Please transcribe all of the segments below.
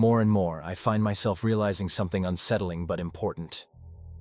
More and more, I find myself realizing something unsettling but important.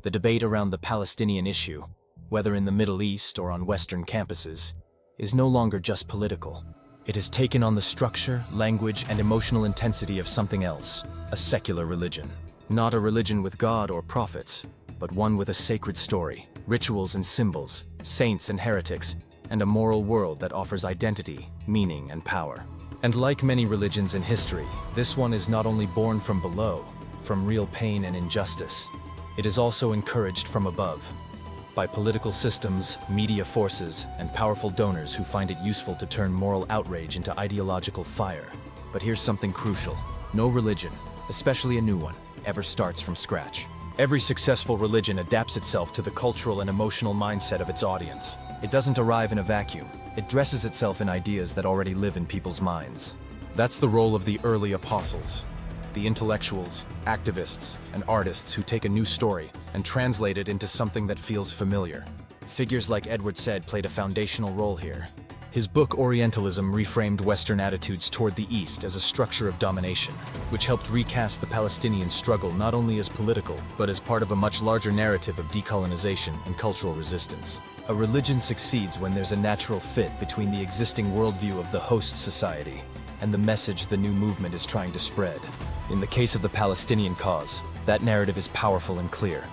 The debate around the Palestinian issue, whether in the Middle East or on Western campuses, is no longer just political. It has taken on the structure, language, and emotional intensity of something else, a secular religion. Not a religion with God or prophets, but one with a sacred story, rituals and symbols, saints and heretics, and a moral world that offers identity, meaning, and power. And like many religions in history, this one is not only born from below, from real pain and injustice, it is also encouraged from above, by political systems, media forces, and powerful donors who find it useful to turn moral outrage into ideological fire. But here's something crucial. No religion, especially a new one, ever starts from scratch. Every successful religion adapts itself to the cultural and emotional mindset of its audience. It doesn't arrive in a vacuum. It dresses itself in ideas that already live in people's minds. That's the role of the early apostles, the intellectuals, activists, and artists who take a new story and translate it into something that feels familiar. Figures like Edward Said played a foundational role here. His book Orientalism reframed Western attitudes toward the East as a structure of domination, which helped recast the Palestinian struggle not only as political, but as part of a much larger narrative of decolonization and cultural resistance. A religion succeeds when there's a natural fit between the existing worldview of the host society and the message the new movement is trying to spread. In the case of the Palestinian cause, that narrative is powerful and clear.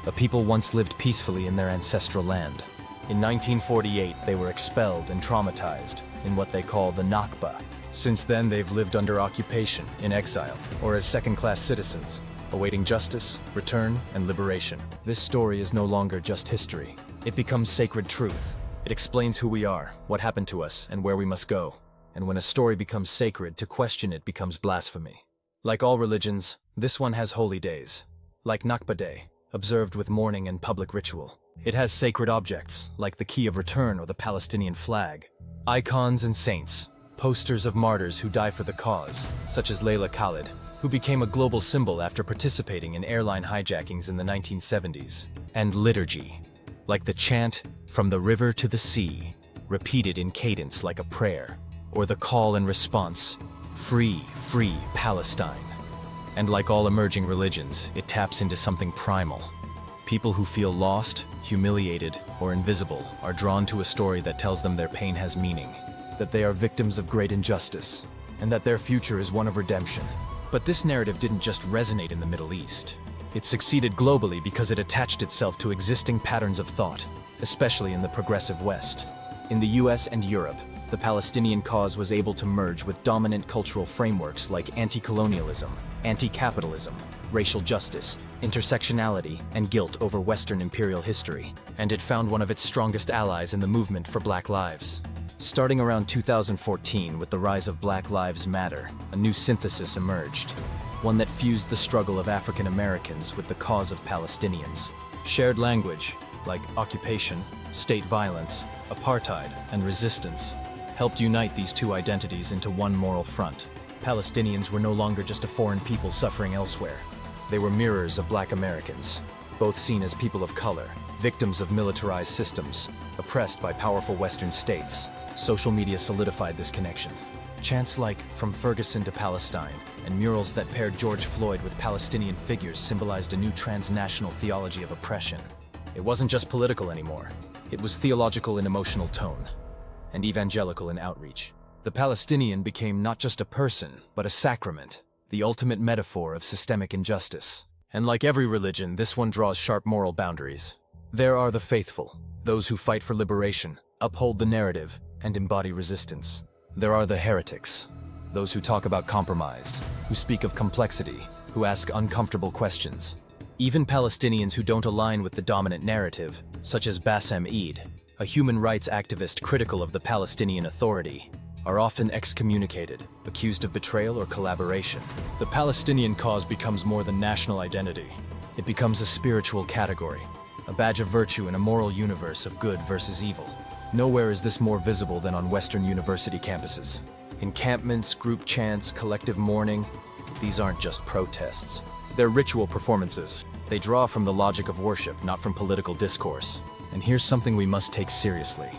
A people once lived peacefully in their ancestral land. In 1948, they were expelled and traumatized in what they call the Nakba. Since then, they've lived under occupation, in exile, or as second-class citizens, awaiting justice, return, and liberation. This story is no longer just history. It becomes sacred truth. It explains who we are, what happened to us, and where we must go. And when a story becomes sacred, to question it becomes blasphemy. Like all religions, this one has holy days. Like Nakba Day, observed with mourning and public ritual. It has sacred objects, like the Key of Return or the Palestinian flag. Icons and saints, posters of martyrs who die for the cause, such as Layla Khalid, who became a global symbol after participating in airline hijackings in the 1970s. And liturgy, like the chant, "From the river to the sea," repeated in cadence like a prayer, or the call and response, "Free, free Palestine." And like all emerging religions, it taps into something primal. People who feel lost, humiliated, or invisible are drawn to a story that tells them their pain has meaning, that they are victims of great injustice, and that their future is one of redemption. But this narrative didn't just resonate in the Middle East. It succeeded globally because it attached itself to existing patterns of thought, especially in the progressive West. In the US and Europe, the Palestinian cause was able to merge with dominant cultural frameworks like anti-colonialism, anti-capitalism, racial justice, intersectionality, and guilt over Western imperial history. And it found one of its strongest allies in the movement for Black lives. Starting around 2014 with the rise of Black Lives Matter, a new synthesis emerged, one that fused the struggle of African Americans with the cause of Palestinians. Shared language, like occupation, state violence, apartheid, and resistance, helped unite these two identities into one moral front. Palestinians were no longer just a foreign people suffering elsewhere. They were mirrors of Black Americans, both seen as people of color, victims of militarized systems, oppressed by powerful Western states. Social media solidified this connection. Chants like "From Ferguson to Palestine" and murals that paired George Floyd with Palestinian figures symbolized a new transnational theology of oppression. It wasn't just political anymore. It was theological in emotional tone, and evangelical in outreach. The Palestinian became not just a person, but a sacrament, the ultimate metaphor of systemic injustice. And like every religion, this one draws sharp moral boundaries. There are the faithful, those who fight for liberation, uphold the narrative, and embody resistance. There are the heretics, those who talk about compromise, who speak of complexity, who ask uncomfortable questions. Even Palestinians who don't align with the dominant narrative, such as Bassem Eid, a human rights activist critical of the Palestinian Authority, are often excommunicated, accused of betrayal or collaboration. The Palestinian cause becomes more than national identity. It becomes a spiritual category, a badge of virtue in a moral universe of good versus evil. Nowhere is this more visible than on Western university campuses. Encampments, group chants, collective mourning, these aren't just protests. They're ritual performances. They draw from the logic of worship, not from political discourse. And here's something we must take seriously.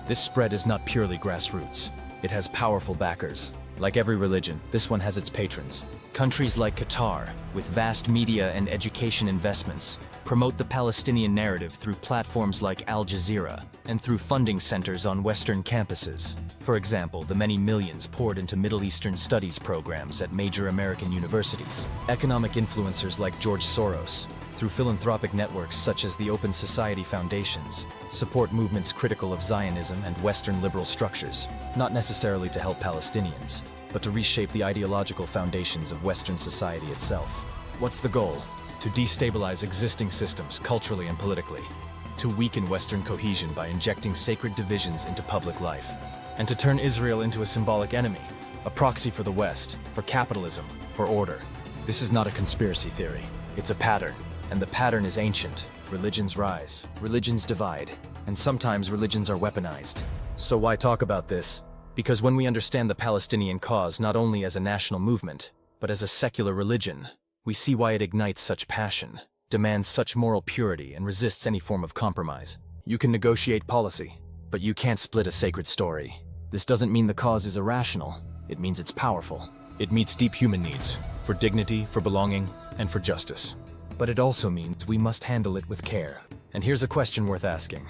This spread is not purely grassroots. It has powerful backers. Like every religion, this one has its patrons. Countries like Qatar, with vast media and education investments, promote the Palestinian narrative through platforms like Al Jazeera and through funding centers on Western campuses. For example, the many millions poured into Middle Eastern studies programs at major American universities. Economic influencers like George Soros, through philanthropic networks such as the Open Society Foundations, support movements critical of Zionism and Western liberal structures, not necessarily to help Palestinians, but to reshape the ideological foundations of Western society itself. What's the goal? To destabilize existing systems culturally and politically, to weaken Western cohesion by injecting sacred divisions into public life, and to turn Israel into a symbolic enemy, a proxy for the West, for capitalism, for order. This is not a conspiracy theory. It's a pattern. And the pattern is ancient. Religions rise, religions divide, and sometimes religions are weaponized. So why talk about this? Because when we understand the Palestinian cause not only as a national movement, but as a secular religion, we see why it ignites such passion, demands such moral purity, and resists any form of compromise. You can negotiate policy, but you can't split a sacred story. This doesn't mean the cause is irrational. It means it's powerful. It meets deep human needs, for dignity, for belonging, and for justice. But it also means we must handle it with care. And here's a question worth asking.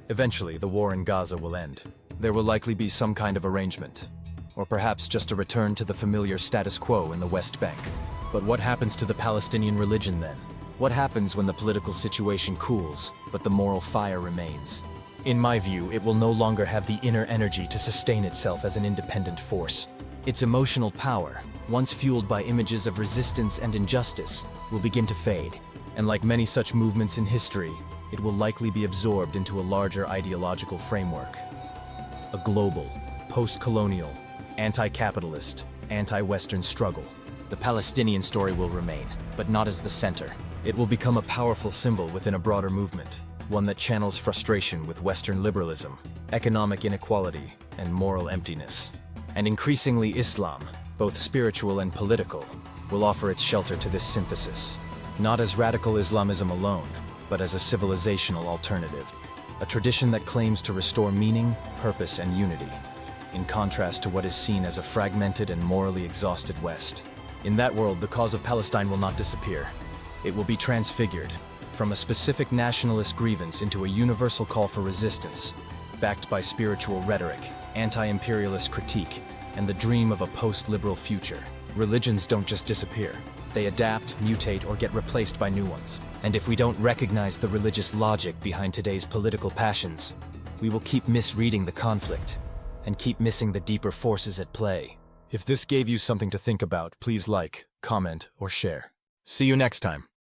Eventually, the war in Gaza will end. There will likely be some kind of arrangement, or perhaps just a return to the familiar status quo in the West Bank. But what happens to the Palestinian religion then? What happens when the political situation cools, but the moral fire remains? In my view, it will no longer have the inner energy to sustain itself as an independent force. Its emotional power, once fueled by images of resistance and injustice, will begin to fade. And like many such movements in history, it will likely be absorbed into a larger ideological framework. A global, post-colonial, anti-capitalist, anti-Western struggle. The Palestinian story will remain, but not as the center. It will become a powerful symbol within a broader movement, one that channels frustration with Western liberalism, economic inequality, and moral emptiness. And increasingly Islam, both spiritual and political, will offer its shelter to this synthesis, not as radical Islamism alone, but as a civilizational alternative, a tradition that claims to restore meaning, purpose, and unity, in contrast to what is seen as a fragmented and morally exhausted West. In that world, the cause of Palestine will not disappear. It will be transfigured, from a specific nationalist grievance into a universal call for resistance, backed by spiritual rhetoric, anti-imperialist critique, and the dream of a post-liberal future. Religions don't just disappear. They adapt, mutate, or get replaced by new ones. And if we don't recognize the religious logic behind today's political passions, we will keep misreading the conflict and keep missing the deeper forces at play. If this gave you something to think about, please like, comment, or share. See you next time.